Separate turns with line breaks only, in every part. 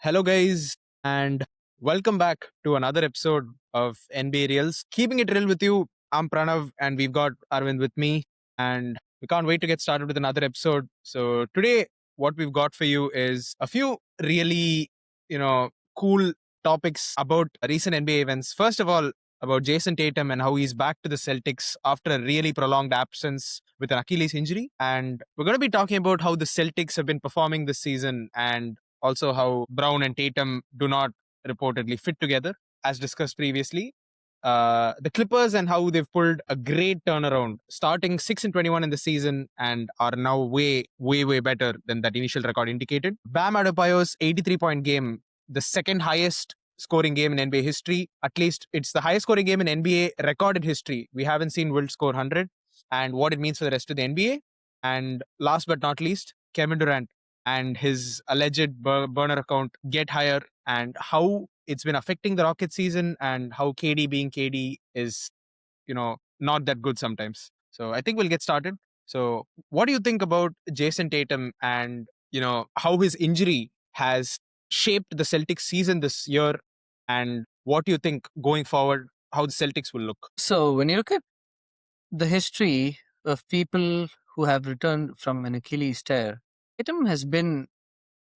Hello, guys, and welcome back to another episode of NBA Reels. Keeping it real with you, I'm Pranav, and we've got Arvind with me, and we can't wait to get started with another episode. So, today, what we've got for you is a few really, cool topics about recent NBA events. First of all, about Jayson Tatum and how he's back to the Celtics after a really prolonged absence with an Achilles injury. And we're going to be talking about how the Celtics have been performing this season and also how Brown and Tatum do not reportedly fit together, as discussed previously. The Clippers and how they've pulled a great turnaround, starting 6-21 in the season and are now way, way, way better than that initial record indicated. Bam Adebayo's 83-point game, the second highest scoring game in NBA history. At least it's the highest scoring game in NBA recorded history. We haven't seen Wilt score 100 and what it means for the rest of the NBA. And last but not least, Kevin Durant and his alleged burner account get higher and how it's been affecting the Rocket season and how KD being KD is, not that good sometimes. So I think we'll get started. So what do you think about Jayson Tatum and, how his injury has shaped the Celtics season this year and what do you think going forward, how the Celtics will look?
So, when you look at the history of people who have returned from an Achilles tear, Tatum has been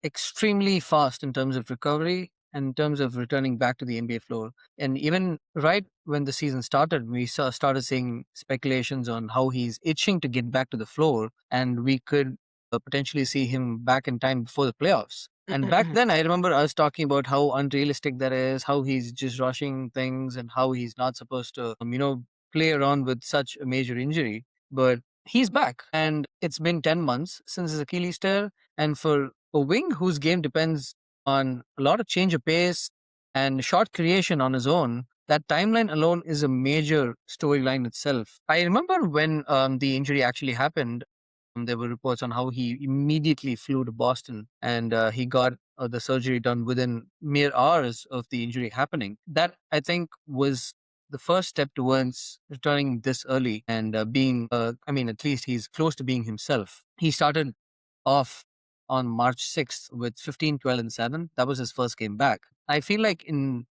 extremely fast in terms of recovery and in terms of returning back to the NBA floor. And even right when the season started, we started seeing speculations on how he's itching to get back to the floor, and we could potentially see him back in time before the playoffs. And back then, I remember us talking about how unrealistic that is, how he's just rushing things, and how he's not supposed to, play around with such a major injury. But he's back, and it's been 10 months since his Achilles tear. And for a wing whose game depends on a lot of change of pace and shot creation on his own, that timeline alone is a major storyline itself. I remember when the injury actually happened, there were reports on how he immediately flew to Boston and he got the surgery done within mere hours of the injury happening. That, I think, was the first step towards returning this early and at least he's close to being himself. He started off on March 6th with 15, 12, and 7. That was his first game back. I feel like in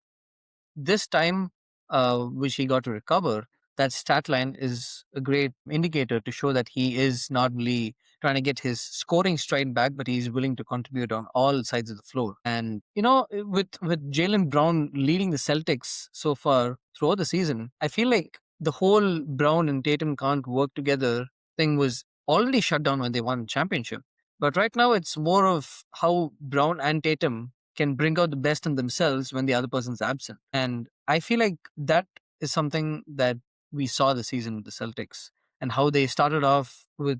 this time, which he got to recover, that stat line is a great indicator to show that he is not only trying to get his scoring stride back, but he's willing to contribute on all sides of the floor. And with Jaylen Brown leading the Celtics so far throughout the season, I feel like the whole Brown and Tatum can't work together thing was already shut down when they won the championship. But right now, it's more of how Brown and Tatum can bring out the best in themselves when the other person's absent. And I feel like that is something that we saw this season with the Celtics and how they started off with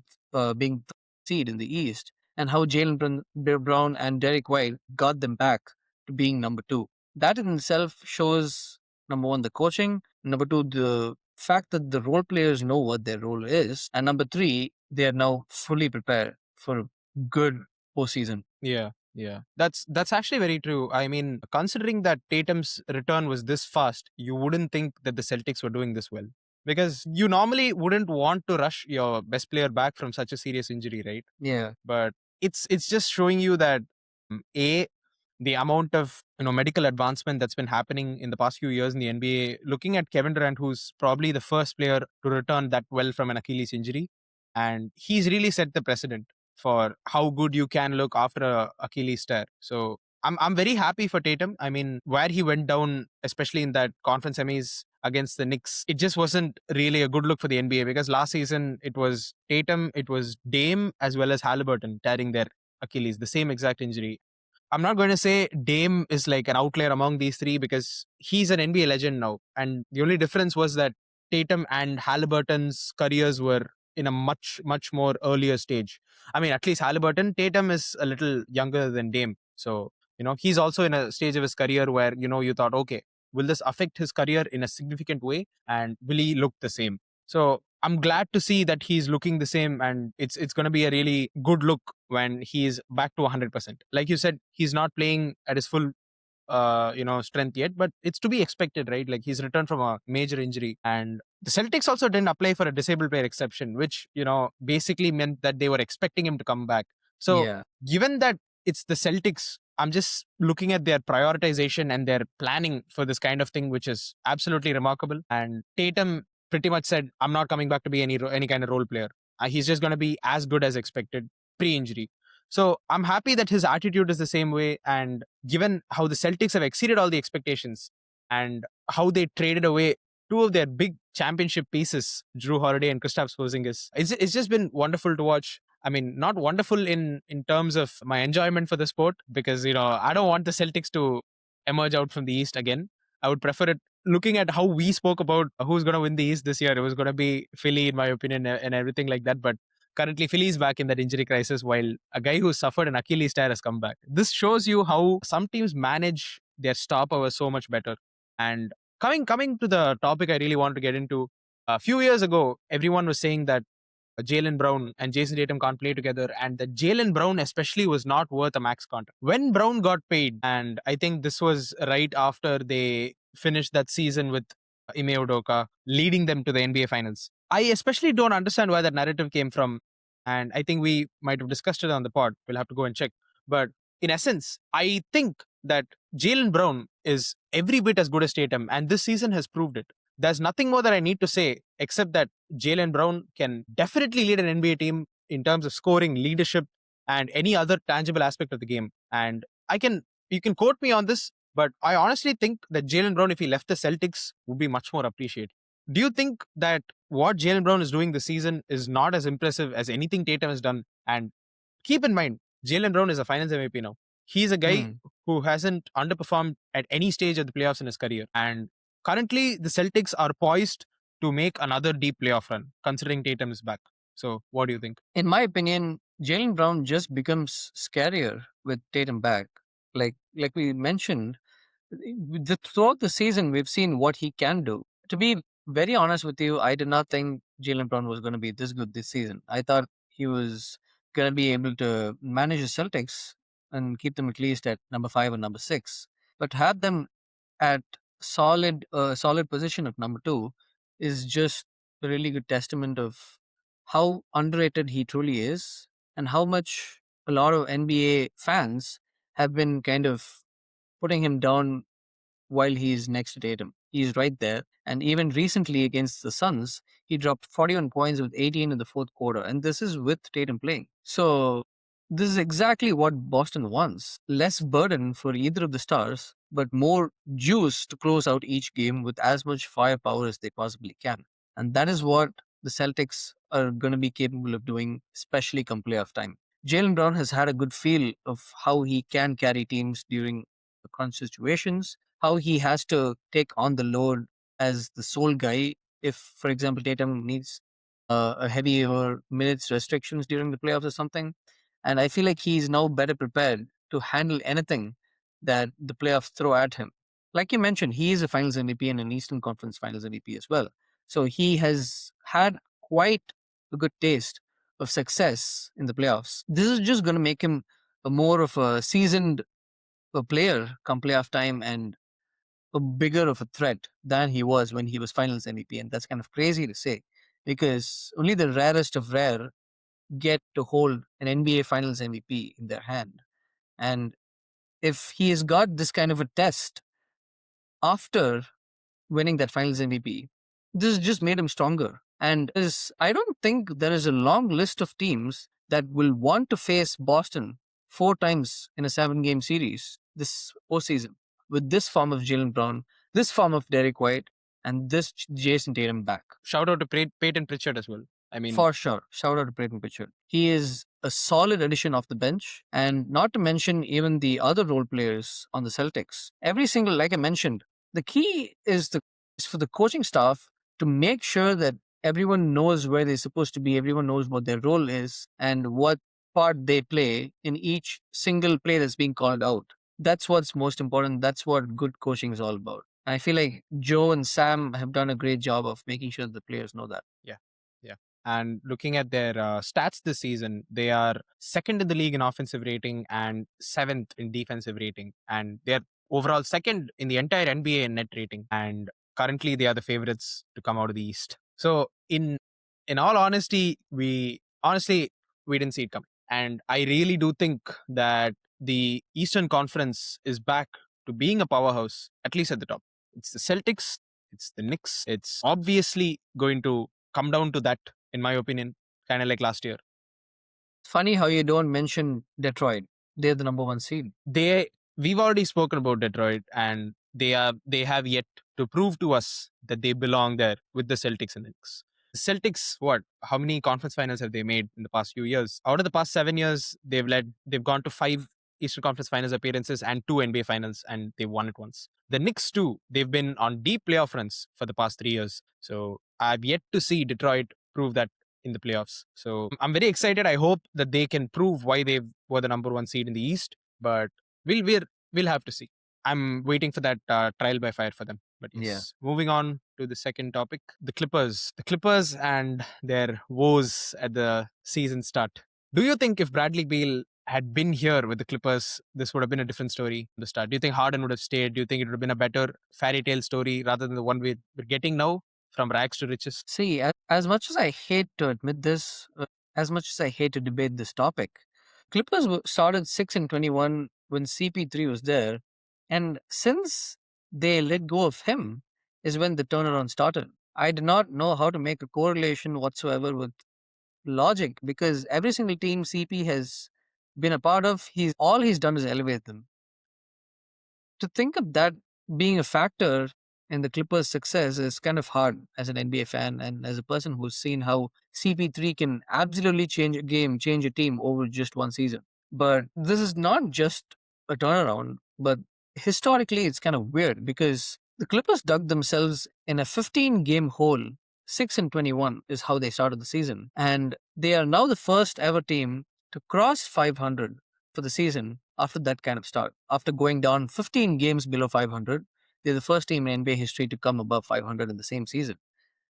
being the seed in the East and how Brown and Derek White got them back to being number two. That in itself shows, number one, the coaching, number two, the fact that the role players know what their role is, and number three, they are now fully prepared for a good postseason.
Yeah. That's actually very true. I mean, considering that Tatum's return was this fast, you wouldn't think that the Celtics were doing this well. Because you normally wouldn't want to rush your best player back from such a serious injury, right?
Yeah.
But it's just showing you that a the amount of medical advancement that's been happening in the past few years in the NBA. Looking at Kevin Durant, who's probably the first player to return that well from an Achilles injury, and he's really set the precedent for how good you can look after a Achilles tear. So I'm very happy for Tatum. I mean, where he went down, especially in that conference semis against the Knicks, it just wasn't really a good look for the NBA because last season it was Tatum, it was Dame as well as Halliburton tearing their Achilles, the same exact injury. I'm not going to say Dame is like an outlier among these three because he's an NBA legend now. And the only difference was that Tatum and Halliburton's careers were in a much, much more earlier stage. I mean, at least Halliburton, Tatum is a little younger than Dame. So, he's also in a stage of his career where, you thought, okay, will this affect his career in a significant way? And will he look the same? So I'm glad to see that he's looking the same and it's going to be a really good look when he's back to 100%. Like you said, he's not playing at his full strength yet, but it's to be expected, right? Like he's returned from a major injury and the Celtics also didn't apply for a disabled player exception, which, basically meant that they were expecting him to come back. So
Yeah.
given that it's the Celtics, I'm just looking at their prioritization and their planning for this kind of thing, which is absolutely remarkable. And Tatum pretty much said, "I'm not coming back to be any kind of role player. He's just going to be as good as expected pre-injury." So I'm happy that his attitude is the same way. And given how the Celtics have exceeded all the expectations and how they traded away two of their big championship pieces, Drew Holiday and Kristaps Porzingis, it's just been wonderful to watch. I mean, not wonderful in terms of my enjoyment for the sport, because I don't want the Celtics to emerge out from the East again. I would prefer it. Looking at how we spoke about who's going to win the East this year, it was going to be Philly, in my opinion, and everything like that. But currently, Philly's back in that injury crisis, while a guy who suffered an Achilles tear has come back. This shows you how some teams manage their star power so much better. And coming to the topic I really wanted to get into, a few years ago, everyone was saying that Jalen Brown and Jason Tatum can't play together, and that Jalen Brown especially was not worth a max contract. When Brown got paid, and I think this was right after they finished that season with Ime Udoka, leading them to the NBA Finals. I especially don't understand where that narrative came from, and I think we might have discussed it on the pod. We'll have to go and check. But in essence, I think that Jalen Brown is every bit as good as Tatum, and this season has proved it. There's nothing more that I need to say except that Jalen Brown can definitely lead an NBA team in terms of scoring, leadership, and any other tangible aspect of the game. And you can quote me on this, but I honestly think that Jalen Brown, if he left the Celtics, would be much more appreciated. Do you think that what Jalen Brown is doing this season is not as impressive as anything Tatum has done? And keep in mind, Jalen Brown is a Finals MVP now. He's a guy
Hmm.
who hasn't underperformed at any stage of the playoffs in his career. And currently, the Celtics are poised to make another deep playoff run, considering Tatum is back. So, what do you think?
In my opinion, Jalen Brown just becomes scarier with Tatum back. Like we mentioned, throughout the season, we've seen what he can do. To be very honest with you, I did not think Jalen Brown was going to be this good this season. I thought he was going to be able to manage the Celtics and keep them at least at number 5 and number 6, but have them at solid position of number 2 is just a really good testament of how underrated he truly is, and how much a lot of NBA fans have been kind of putting him down while he's next to Tatum. He's right there. And even recently against the Suns, he dropped 41 points with 18 in the fourth quarter. And this is with Tatum playing. So this is exactly what Boston wants. Less burden for either of the stars, but more juice to close out each game with as much firepower as they possibly can. And that is what the Celtics are going to be capable of doing, especially come playoff time. Jalen Brown has had a good feel of how he can carry teams during the crunch situations, how he has to take on the load as the sole guy. If, for example, Tatum needs a heavier minutes restrictions during the playoffs or something, and I feel like he's now better prepared to handle anything that the playoffs throw at him. Like you mentioned, he is a Finals MVP and an Eastern Conference Finals MVP as well. So he has had quite a good taste of success in the playoffs. This is just going to make him a more of a seasoned player come playoff time, and a bigger of a threat than he was when he was Finals MVP. And that's kind of crazy to say, because only the rarest of rare get to hold an NBA Finals MVP in their hand. And if he has got this kind of a test after winning that Finals MVP, this just made him stronger. And I don't think there is a long list of teams that will want to face Boston 4 times in a 7 game series this postseason with this form of Jalen Brown, this form of Derek White, and this Jason Tatum back.
Shout out to Peyton Pritchard as well. I mean,
For sure. Shout out to Peyton Pritchard. He is a solid addition off the bench, and not to mention even the other role players on the Celtics. Every single, like I mentioned, the key is for the coaching staff to make sure that everyone knows where they're supposed to be, everyone knows what their role is, and what part they play in each single play that's being called out. That's what's most important. That's what good coaching is all about. I feel like Joe and Sam have done a great job of making sure the players know that.
yeah, yeah. And looking at their stats this season, they are second in the league in offensive rating and seventh in defensive rating. And they're overall second in the entire NBA in net rating. And currently, they are the favorites to come out of the East. So, in all honesty, we didn't see it coming. And I really do think that the Eastern Conference is back to being a powerhouse, at least at the top. It's the Celtics, it's the Knicks. It's obviously going to come down to that, in my opinion, kind of like last year.
Funny how you don't mention Detroit. They're the number one seed.
We've already spoken about Detroit, and they have yet to prove to us that they belong there with the Celtics and the Knicks. The Celtics, what? How many conference finals have they made in the past few years? Out of the past 7 years, they've gone to five Eastern Conference Finals appearances and two NBA Finals, and they won it once. The Knicks too, they've been on deep playoff runs for the past 3 years. So I've yet to see Detroit prove that in the playoffs. So I'm very excited. I hope that they can prove why they were the number one seed in the East. But we'll we'll, we'll have to see. I'm waiting for that trial by fire for them. But
Yeah.
yes, moving on to the second topic, the Clippers. The Clippers and their woes at the season start. Do you think if Bradley Beal had been here with the Clippers, this would have been a different story at the start? Do you think Harden would have stayed? Do you think it would have been a better fairy tale story rather than the one we're getting now, from rags to riches?
See, as much as I hate to admit this, as much as I hate to debate this topic, Clippers started 6-21 when CP3 was there, and since they let go of him, is when the turnaround started. I did not know how to make a correlation whatsoever with logic because every single team CP has been a part of, he's done is elevate them. To think of that being a factor in the Clippers' success is kind of hard as an NBA fan and as a person who's seen how CP3 can absolutely change a game, change a team over just one season. But this is not just a turnaround, but historically it's kind of weird because the Clippers dug themselves in a 15-game hole. 6-21 is how they started the season. And they are now the first ever team to cross 500 for the season after that kind of start. After going down 15 games below 500, they're the first team in NBA history to come above 500 in the same season.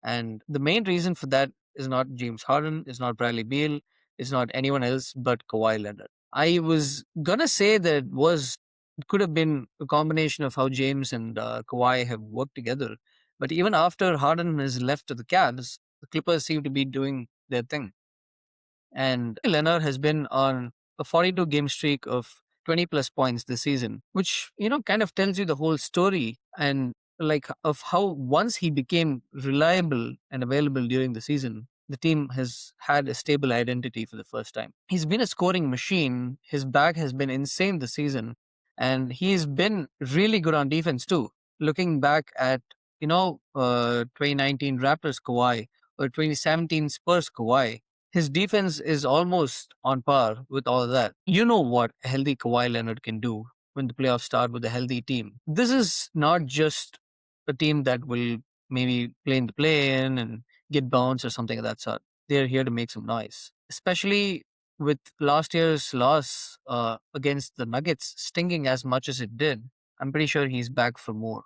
And the main reason for that is not James Harden, is not Bradley Beal, is not anyone else but Kawhi Leonard. I was gonna say that it could have been a combination of how James and Kawhi have worked together, but even after Harden has left to the Cavs, the Clippers seem to be doing their thing. And Leonard has been on a 42 game streak of 20 plus points this season, which, kind of tells you the whole story and like of how once he became reliable and available during the season, the team has had a stable identity for the first time. He's been a scoring machine. His back has been insane this season. And he's been really good on defense too. Looking back at, 2019 Raptors Kawhi or 2017 Spurs Kawhi, his defense is almost on par with all of that. You know what a healthy Kawhi Leonard can do when the playoffs start with a healthy team. This is not just a team that will maybe play in the play-in and get bounced or something of that sort. They're here to make some noise, especially with last year's loss against the Nuggets stinging as much as it did. I'm pretty sure he's back for more.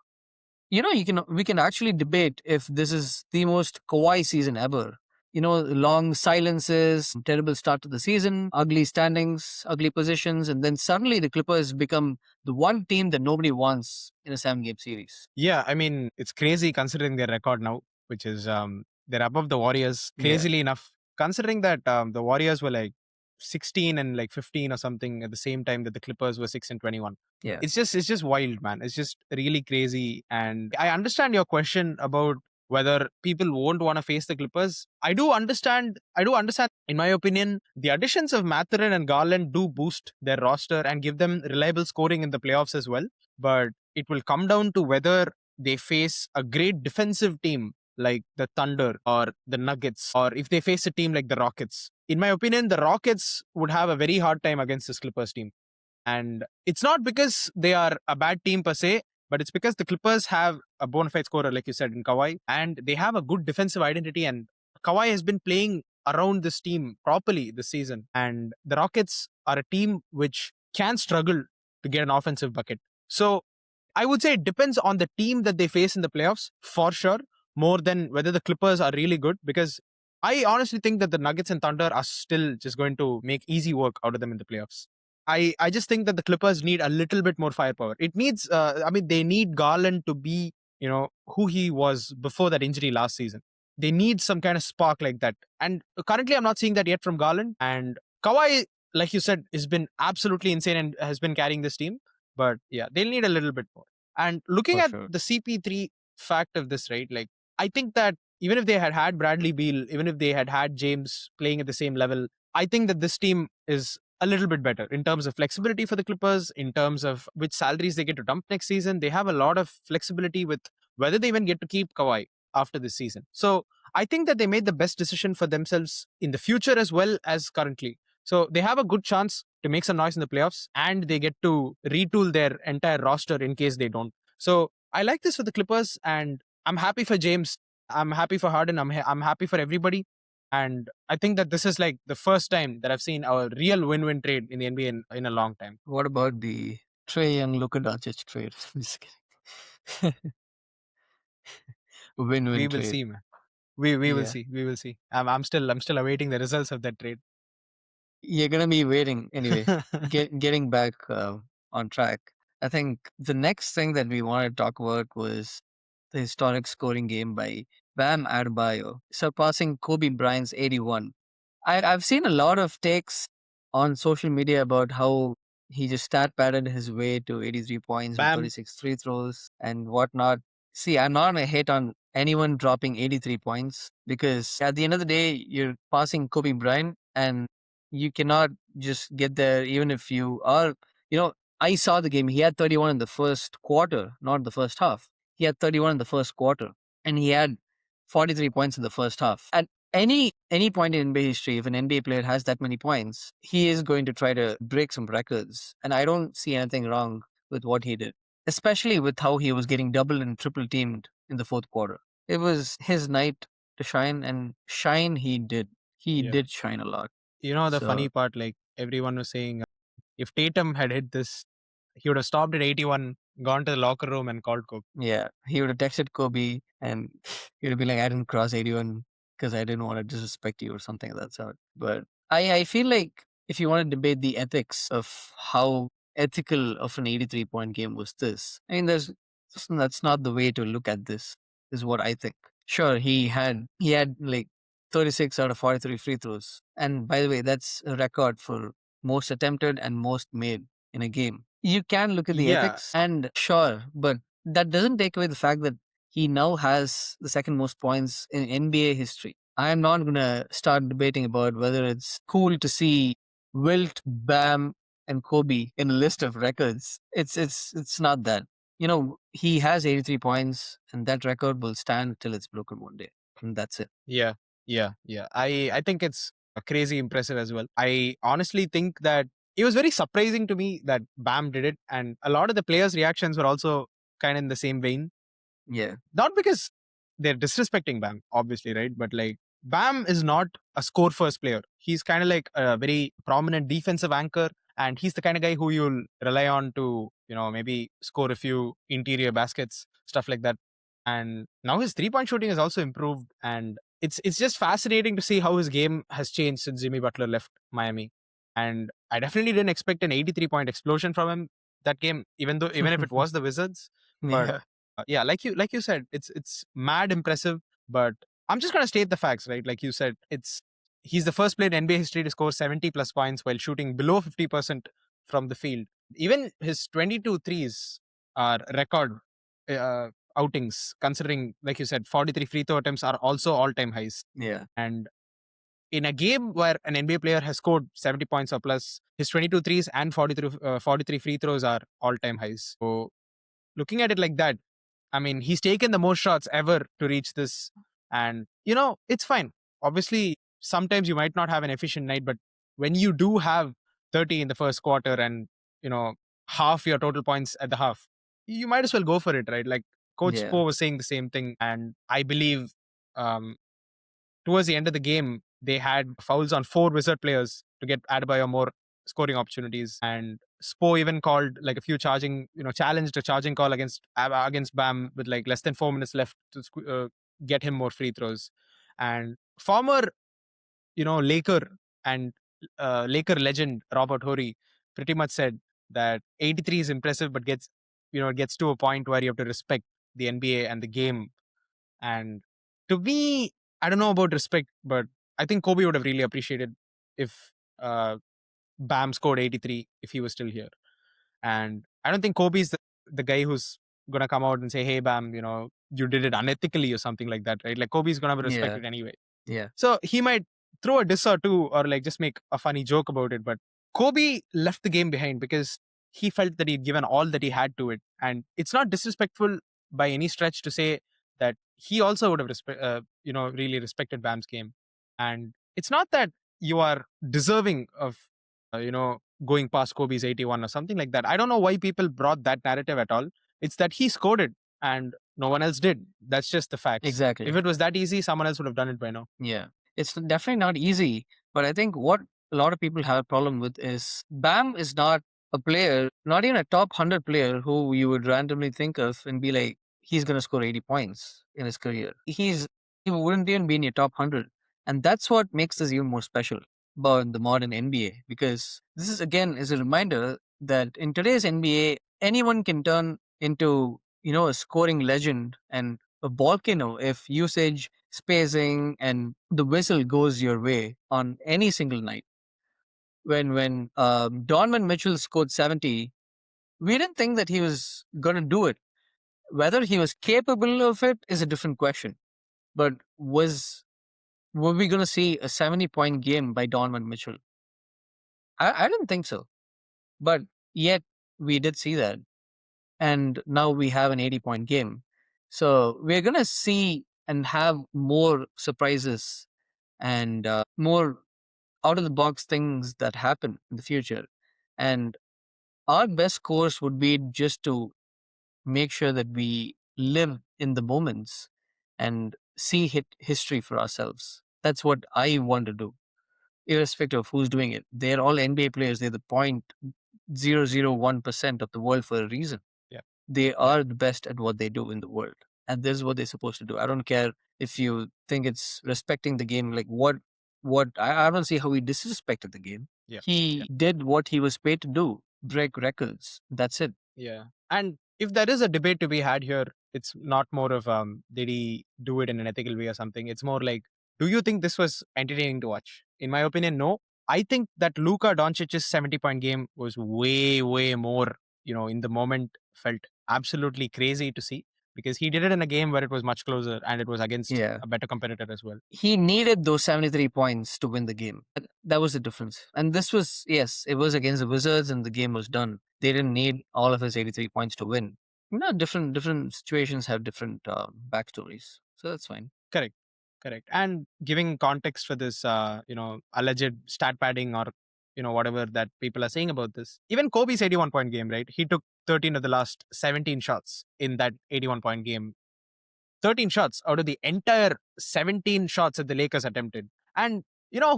We can actually debate if this is the most Kawhi season ever. Long silences, terrible start to the season, ugly standings, ugly positions, and then suddenly the Clippers become the one team that nobody wants in a 7-game series.
Yeah, I mean, it's crazy considering their record now, which is they're above the Warriors.
Yeah.
Crazily enough, considering that the Warriors were like 16 and like 15 or something at the same time that the Clippers were 6-21.
Yeah.
It's just wild, man. It's just really crazy. And I understand your question about whether people won't want to face the Clippers. I do understand. In my opinion, the additions of Mathurin and Garland do boost their roster and give them reliable scoring in the playoffs as well. But it will come down to whether they face a great defensive team like the Thunder or the Nuggets, or if they face a team like the Rockets. In my opinion, the Rockets would have a very hard time against this Clippers team. And it's not because they are a bad team per se, but it's because the Clippers have a bona fide scorer, like you said, in Kawhi, and they have a good defensive identity. And Kawhi has been playing around this team properly this season. And the Rockets are a team which can struggle to get an offensive bucket. So I would say it depends on the team that they face in the playoffs for sure, more than whether the Clippers are really good. Because I honestly think that the Nuggets and Thunder are still just going to make easy work out of them in the playoffs. I just think that the Clippers need a little bit more firepower. It needs, they need Garland to be, who he was before that injury last season. They need some kind of spark like that. And currently, I'm not seeing that yet from Garland. And Kawhi, like you said, has been absolutely insane and has been carrying this team. But yeah, they'll need a little bit more. And looking
for
at
sure.
the CP3 fact of this, right? Like, I think that even if they had had Bradley Beal, even if they had had James playing at the same level, I think that this team is a little bit better in terms of flexibility for the Clippers, in terms of which salaries they get to dump next season. They have a lot of flexibility with whether they even get to keep Kawhi after this season. So I think that they made the best decision for themselves in the future as well as currently. So they have a good chance to make some noise in the playoffs, and they get to retool their entire roster in case they don't. So I like this for the Clippers, and I'm happy for James. I'm happy for Harden. I'm happy for everybody. And I think that this is like the first time that I've seen a real win-win trade in the NBA in a long time.
What about the Trey Young Luka Doncic trade? Just kidding.
We
Win-win
will
trade.
see, man. We will
Yeah.
see. We will see. I'm still awaiting the results of that trade.
You're gonna be waiting anyway. Getting back on track. I think the next thing that we wanted to talk about was the historic scoring game by Bam Adebayo, surpassing Kobe Bryant's 81. I've seen a lot of takes on social media about how he just stat padded his way to 83 points with
Bam.
36 free throws and whatnot. See, I'm not a hate on anyone dropping 83 points because at the end of the day, you're passing Kobe Bryant and you cannot just get there even if you are, you know, I saw the game. He had 31 in the first quarter, not the first half. He had 31 in the first quarter and he had 43 points in the first half. At any point in NBA history, if an NBA player has that many points, he is going to try to break some records. And I don't see anything wrong with what he did, especially with how he was getting double and triple teamed in the fourth quarter. It was his night to shine, and shine he did. He
Yeah.
did shine a lot.
The
So
funny part, like everyone was saying, if Tatum had hit this, he would have stopped at 81, gone to the locker room, and called Kobe.
yeah, he would have texted Kobe and he would have been like, I didn't cross 81 because I didn't want to disrespect you or something of that sort. But I feel like if you want to debate the ethics of how ethical of an 83 point game was this, I mean, that's not the way to look at this, is what I think. Sure, he had like 36 out of 43 free throws. And by the way, that's a record for most attempted and most made in a game. You can look at the
Yeah,
ethics and sure, but that doesn't take away the fact that he now has the second most points in NBA history. I'm not going to start debating about whether it's cool to see Wilt, Bam, and Kobe in a list of records. It's not that. You know, he has 83 points, and that record will stand till it's broken one day. And that's it.
yeah, yeah. I think it's crazy impressive as well. I honestly think that it was very surprising to me that Bam did it, and a lot of the players' reactions were also kind of in the same vein.
Yeah.
Not because they're disrespecting Bam, obviously, right? But like Bam is not a score first player. He's kind of like a very prominent defensive anchor, and he's the kind of guy who you'll rely on to, maybe score a few interior baskets, stuff like that. And now his 3-point shooting has also improved, and it's just fascinating to see how his game has changed since Jimmy Butler left Miami. And I definitely didn't expect an 83-point explosion from him that game, even if it was the Wizards. But
Yeah.
yeah, like you said, it's mad impressive. But I'm just gonna state the facts, right? Like you said, he's the first player in NBA history to score 70 plus points while shooting below 50% from the field. Even his 22 threes are record uh, outings, considering, like you said, 43 free throw attempts are also all time highs.
Yeah.
And in a game where an NBA player has scored 70 points or plus, his 22 threes and 43 free throws are all time highs. So looking at it like that, I mean, he's taken the most shots ever to reach this. And, it's fine. Obviously, sometimes you might not have an efficient night, but when you do have 30 in the first quarter and, you know, half your total points at the half, you might as well go for it, right? Like Coach
Yeah.
Spo was saying the same thing. And I believe um, towards the end of the game, they had fouls on 4 Wizard players to get Adebayo more scoring opportunities. And Spo even called like a few challenged a charging call against Bam with like less than 4 minutes left to get him more free throws. And former, Laker and Laker legend Robert Horry pretty much said that 83 is impressive, but it gets to a point where you have to respect the NBA and the game. And to me, I don't know about respect, but I think Kobe would have really appreciated if uh, Bam scored 83 if he was still here. And I don't think Kobe's the guy who's gonna come out and say, "Hey, Bam, you did it unethically" or something like that, right? Like Kobe's gonna be
Yeah.
respected anyway.
Yeah.
So he might throw a diss or two, or like just make a funny joke about it. But Kobe left the game behind because he felt that he'd given all that he had to it, and it's not disrespectful by any stretch to say that he also would have really respected Bam's game. And it's not that you are deserving of going past Kobe's 81 or something like that. I don't know why people brought that narrative at all. It's that he scored it and no one else did. That's just the facts.
Exactly.
If it was that easy, someone else would have done it by now.
Yeah. It's definitely not easy, but I think what a lot of people have a problem with is Bam is not a player, not even a top 100 player who you would randomly think of and be like, he's going to score 80 points in his career. He wouldn't even be in your top 100. And that's what makes this even more special about the modern NBA, because this is again is a reminder that in today's NBA, anyone can turn into, a scoring legend and a volcano if usage, spacing, and the whistle goes your way on any single night. When Donovan Mitchell scored 70, we didn't think that he was going to do it. Whether he was capable of it is a different question. But were we going to see a 70-point game by Donovan Mitchell? I didn't think so. But yet we did see that. And now we have an 80-point game. So we're going to see and have more surprises and more out of the box things that happen in the future. And our best course would be just to make sure that we live in the moments and see history for ourselves. That's what I want to do, irrespective of who's doing it. They're all NBA players. They're the 0.001% of the world for a reason.
Yeah.
They are the best at what they do in the world. And this is what they're supposed to do. I don't care if you think it's respecting the game. Like I don't see how he disrespected the game.
Yeah.
He did what he was paid to do, break records. That's it.
Yeah. And if there is a debate to be had here, it's not more of did he do it in an ethical way or something. It's more like, do you think this was entertaining to watch? In my opinion, no. I think that Luka Doncic's 70-point game was way, way more, in the moment felt absolutely crazy to see because he did it in a game where it was much closer and it was against
Yeah.
a better competitor as well.
He needed those 73 points to win the game. That was the difference. And this was, yes, it was against the Wizards and the game was done. They didn't need all of his 83 points to win. Different situations have different backstories. So that's fine.
Correct. Correct. And giving context for this, alleged stat padding or, whatever that people are saying about this. Even Kobe's 81-point game, right? He took 13 of the last 17 shots in that 81-point game. 13 shots out of the entire 17 shots that the Lakers attempted. And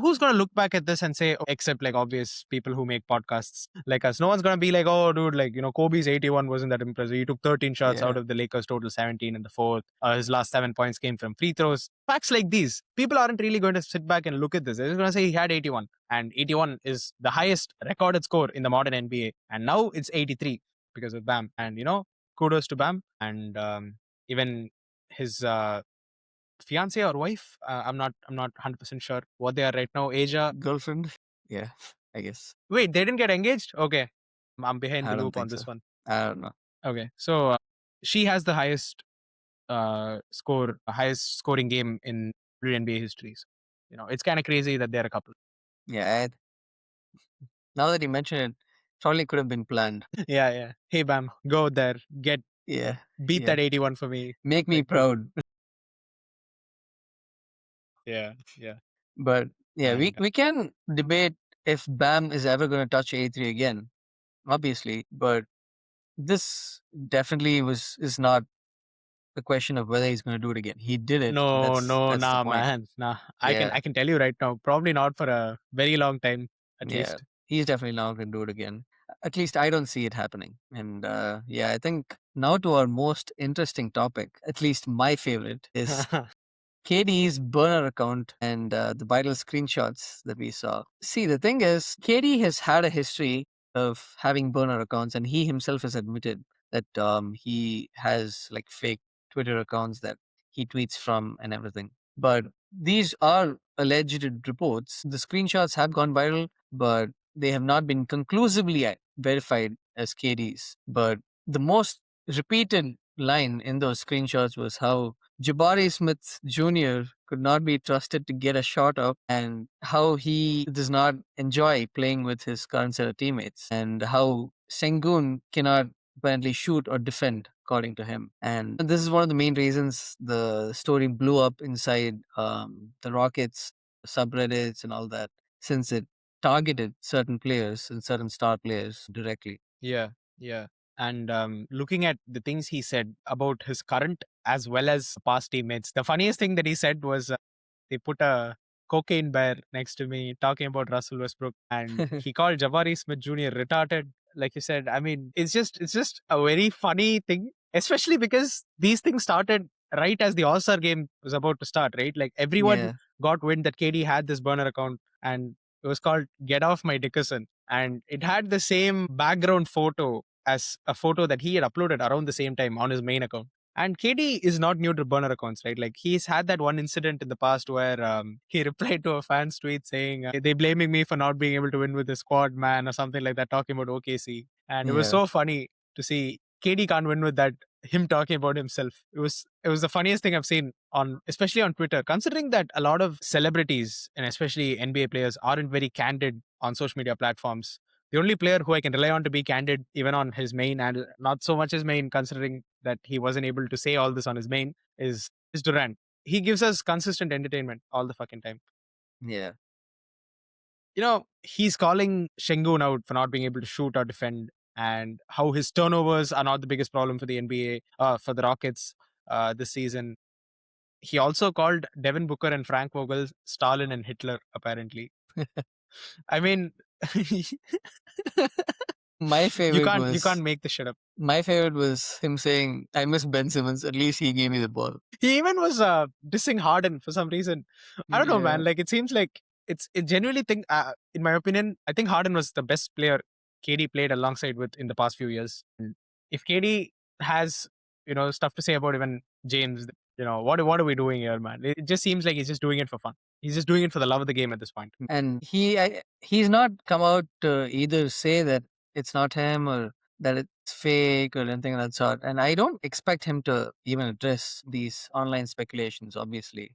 who's going to look back at this and say, except like obvious people who make podcasts like us, no one's going to be like, oh, dude, like, Kobe's 81 wasn't that impressive. He took 13 shots out of the Lakers' total 17 in the fourth. His last 7 points came from free throws. Facts like these, people aren't really going to sit back and look at this. They're just going to say he had 81. And 81 is the highest recorded score in the modern NBA. And now it's 83 because of Bam. And, kudos to Bam. And even his fiance or wife. I'm not 100% sure what they are right now. Asia
Girlfriend? Yeah, I guess.
Wait, they didn't get engaged? Okay. I'm behind
I
the
don't
loop on
think
this
so.
one.
I don't know.
Okay. So she has the highest highest scoring game in NBA history. So, it's kind of crazy that they're a couple.
Yeah, now that you mention it, probably could have been planned.
Yeah, yeah. Hey Bam, go there.
Yeah,
Beat
yeah.
that 81 for me.
Make me proud.
Yeah, yeah.
But yeah, we,
And
we can debate if Bam is ever going to touch A3 again, obviously. But this definitely is not the question of whether he's going to do it again. He did it.
no,
That's the
nah,
point.
man. Nah. I can
Yeah,
I can tell you right now, probably not for a very long time, at
yeah.
least.
He's definitely not going to do it again. At least I don't see it happening. And yeah, I think now to our most interesting topic, at least my favorite, is KD's burner account and the viral screenshots that we saw. See, the thing is, KD has had a history of having burner accounts, and he himself has admitted that he has like fake Twitter accounts that he tweets from and everything. But these are alleged reports. The screenshots have gone viral, but they have not been conclusively verified as KDs. But the most repeated line in those screenshots was how Jabari Smith Jr. could not be trusted to get a shot up, and how he does not enjoy playing with his current set of teammates, and how Sengun cannot apparently shoot or defend, according to him. And this is one of the main reasons the story blew up inside the Rockets subreddits and all that, since it targeted certain players and certain star players directly.
Yeah, yeah. And looking at the things he said about his current as well as past teammates, the funniest thing that he said was they put a cocaine bear next to me talking about Russell Westbrook, and he called Jabari Smith Jr. retarded. Like you said, I mean, it's just a very funny thing, especially because these things started right as the All Star game was about to start, right? Like everyone
Yeah,
got wind that KD had this burner account, and it was called "Get Off My Dickerson," and it had the same background photo as a photo that he had uploaded around the same time on his main account. And KD is not new to burner accounts, right? Like he's had that one incident in the past where he replied to a fan's tweet saying, "They blaming me for not being able to win with the squad, man," or something like that, talking about OKC. And it was
yeah.
so funny to see KD can't win with that. Him talking about himself. It was the funniest thing I've seen on, especially on Twitter, considering that a lot of celebrities and especially NBA players aren't very candid on social media platforms. The only player who I can rely on to be candid, even on his main and not so much his main, considering that he wasn't able to say all this on his main, is Durant. He gives us consistent entertainment all the fucking time.
Yeah.
He's calling Shengun out for not being able to shoot or defend, and how his turnovers are not the biggest problem for the NBA, for the Rockets this season. He also called Devin Booker and Frank Vogel Stalin and Hitler, apparently. I mean,
My
you
favorite
can't you
was
can't make this shit up.
my favorite was him saying, "I miss Ben Simmons. At least he gave me the ball."
He even was dissing Harden for some reason. I don't know,
Yeah.
man. Like it seems like it genuinely think, in my opinion, I think Harden was the best player KD played alongside with in the past few years. And if KD has stuff to say about even James, what are we doing here, man? It just seems like he's just doing it for fun. He's just doing it for the love of the game at this point.
And he's not come out to either say that it's not him or that it's fake or anything of that sort. And I don't expect him to even address these online speculations, obviously.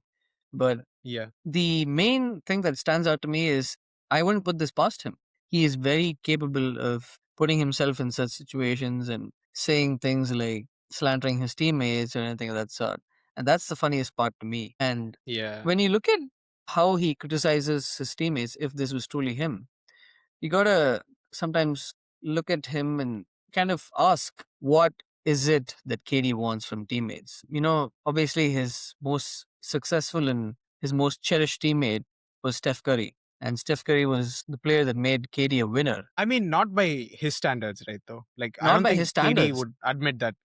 But
Yeah.
the main thing that stands out to me is I wouldn't put this past him. He is very capable of putting himself in such situations and saying things like slandering his teammates or anything of that sort. And that's the funniest part to me. And
Yeah.
when you look at how he criticizes his teammates, if this was truly him, you gotta sometimes look at him and kind of ask, what is it that KD wants from teammates? Obviously his most successful and his most cherished teammate was Steph Curry. And Steph Curry was the player that made KD a winner.
I mean, not by his standards, right? Though, like, I
Not
don't
by his
think KD
standards.
would admit that.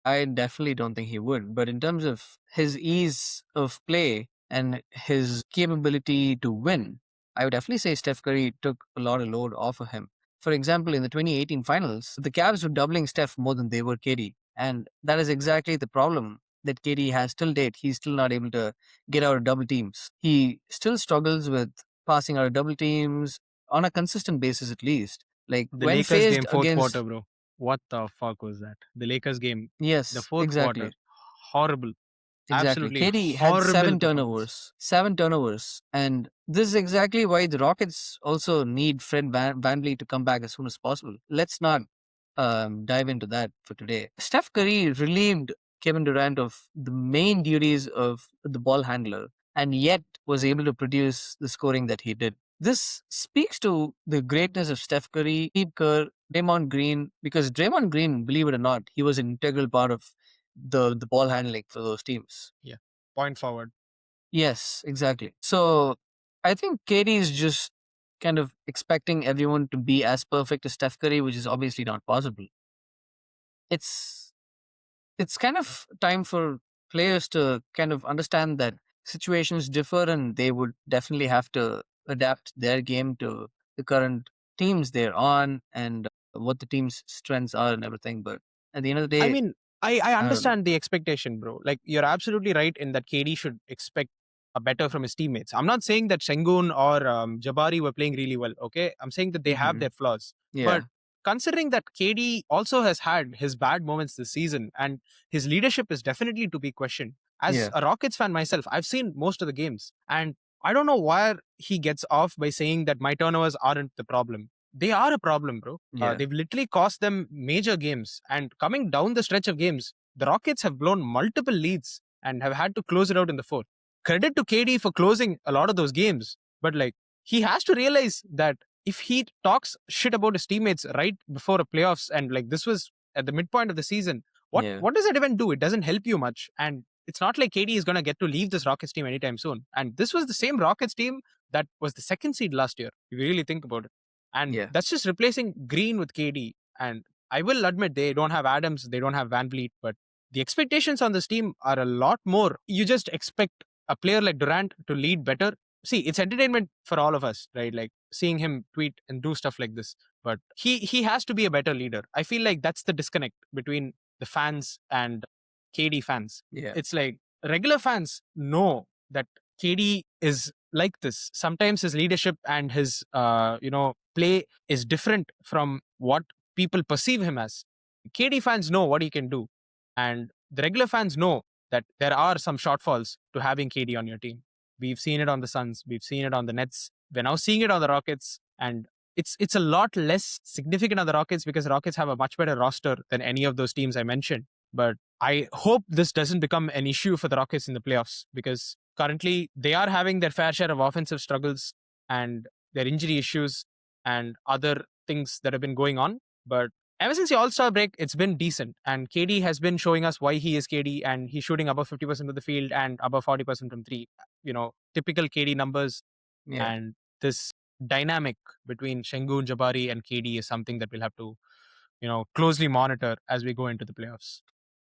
I definitely don't think he would. But in terms of his ease of play and his capability to win, I would definitely say Steph Curry took a lot of load off of him. For example, in the 2018 finals, the Cavs were doubling Steph more than they were KD. And that is exactly the problem that KD has till date. He's still not able to get out of double teams. He still struggles with passing out of double teams on a consistent basis, at least. Like
The
when
Lakers
faced
game, fourth quarter,
against,
bro. What the fuck was that? The Lakers game, the
yes,
fourth quarter,
exactly.
horrible,
Exactly.
absolutely
KD had
horrible
seven
performance.
turnovers. Seven turnovers. And this is exactly why the Rockets also need Fred VanVleet to come back as soon as possible. Let's not dive into that for today. Steph Curry relieved Kevin Durant of the main duties of the ball handler and yet was able to produce the scoring that he did. This speaks to the greatness of Steph Curry, Steve Kerr, Draymond Green, because Draymond Green, believe it or not, he was an integral part of the ball handling for those teams.
Yeah, point forward.
Yes, exactly. So I think KD is just kind of expecting everyone to be as perfect as Steph Curry, which is obviously not possible. It's it's kind of time for players to kind of understand that situations differ and they would definitely have to adapt their game to the current teams they're on and what the team's strengths are and everything. But at the end of the
I
day,
mean, I
I don't know.
understand the expectation, bro. Like you're absolutely right in that KD should expect better from his teammates. I'm not saying that Sengun or Jabari were playing really well. Okay, I'm saying that they have
Hmm.
their flaws, but
Yeah.
considering that KD also has had his bad moments this season and his leadership is definitely to be questioned. As
Yeah.
a Rockets fan myself, I've seen most of the games, and I don't know why he gets off by saying that my turnovers aren't the problem. They are a problem, bro.
Yeah.
They've literally cost them major games. And coming down the stretch of games, the Rockets have blown multiple leads and have had to close it out in the fourth. Credit to KD for closing a lot of those games, but like he has to realize that if he talks shit about his teammates right before a playoffs and like this was at the midpoint of the season,
Yeah.
what does that even do? It doesn't help you much. And it's not like KD is going to get to leave this Rockets team anytime soon. And this was the same Rockets team that was the second seed last year, if you really think about it. And
Yeah.
that's just replacing Green with KD. And I will admit they don't have Adams, they don't have Van Vliet, but the expectations on this team are a lot more. You just expect a player like Durant to lead better. See, it's entertainment for all of us, right? Like seeing him tweet and do stuff like this. But he has to be a better leader. I feel like that's the disconnect between the fans and KD fans.
Yeah.
It's like regular fans know that KD is like this. Sometimes his leadership and his play is different from what people perceive him as. KD fans know what he can do, and the regular fans know that there are some shortfalls to having KD on your team. We've seen it on the Suns, we've seen it on the Nets. We're now seeing it on the Rockets, and it's a lot less significant on the Rockets because the Rockets have a much better roster than any of those teams I mentioned. But I hope this doesn't become an issue for the Rockets in the playoffs because currently they are having their fair share of offensive struggles and their injury issues and other things that have been going on. But ever since the All Star break, it's been decent. And KD has been showing us why he is KD and he's shooting above 50% of the field and above 40% from three. Typical KD numbers.
Yeah.
And this dynamic between Şengün, Jabari, and KD is something that we'll have to, closely monitor as we go into the playoffs.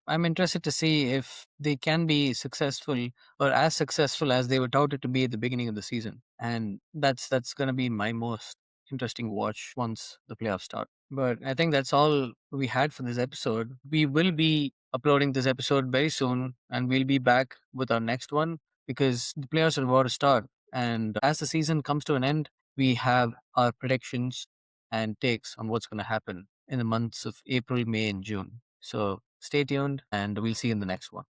I'm interested to see if they can be successful or as successful as they were touted to be at the beginning of the season. And that's going to be my most interesting watch once the playoffs start. But I think that's all we had for this episode. We will be uploading this episode very soon and we'll be back with our next one because the playoffs are about to start. And as the season comes to an end, we have our predictions and takes on what's going to happen in the months of April, May, and June. So stay tuned and we'll see you in the next one.